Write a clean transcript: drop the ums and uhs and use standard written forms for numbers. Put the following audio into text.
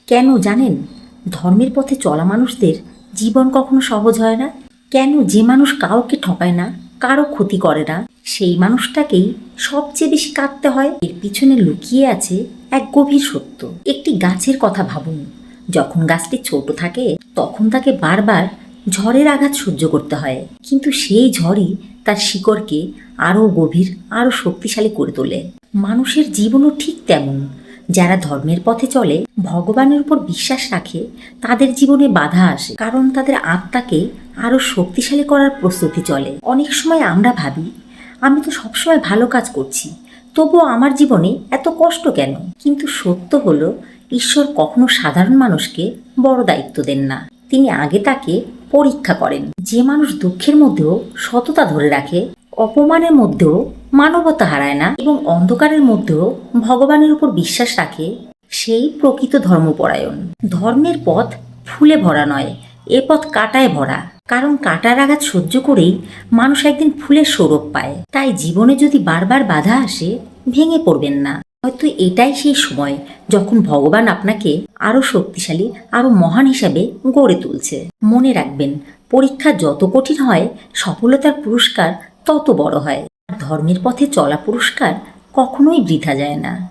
কেন জানেন? ধর্মের পথে চলা মানুষদের জীবন কখনো সহজ হয় না। কেন যে মানুষ কাউকে ঠকায় না, কারো ক্ষতি করে না, সেই মানুষটাকেই সবচেয়ে বেশি কাঁদতে হয়? এর পিছনে লুকিয়ে আছে এক গভীর সত্য। একটি গাছের কথা ভাবুন। যখন গাছটি ছোট থাকে তখন তাকে বারবার ঝড়ের আঘাত সহ্য করতে হয়, কিন্তু সেই ঝড়ই তার শিকড়কে আরও গভীর, আরও শক্তিশালী করে তোলে। মানুষের জীবনও ঠিক তেমন। যারা ধর্মের পথে চলে, ভগবানের উপর বিশ্বাস রাখে, তাদের জীবনে বাধা আসে কারণ তাদের আত্মাকে আরও শক্তিশালী করার প্রস্তুতি চলে। অনেক সময় আমরা ভাবি, আমি তো সবসময় ভালো কাজ করছি, তবুও আমার জীবনে এত কষ্ট কেন? কিন্তু সত্য হলো, ঈশ্বর কখনো সাধারণ মানুষকে বড় দায়িত্ব দেন না। তিনি আগে তাকে পরীক্ষা করেন। যে মানুষ দুঃখের মধ্যেও সততা ধরে রাখে, অপমানের মধ্যেও মানবতা হারায় না এবং অন্ধকারের মধ্যেও ভগবানের উপর বিশ্বাস রাখে, সেই প্রকৃত ধর্মপরায়ণ। ধর্মের পথ ফুলে ভরা নয়, এ পথ কাঁটায় ভরা। কারণ কাঁটার আঘাত সহ্য করেই মানুষ একদিন ফুলের সৌরভ পায়। তাই জীবনে যদি বারবার বাধা আসে, ভেঙে পড়বেন না। হয়তো এটাই সেই সময় যখন ভগবান আপনাকে আরো শক্তিশালী, আরো মহান হিসাবে গড়ে তুলছে। মনে রাখবেন, পরীক্ষা যত কঠিন হয়, সফলতার পুরস্কার তত বড় হয়। ধর্মের পথে চলা পুরস্কার কখনোই বৃথা যায় না।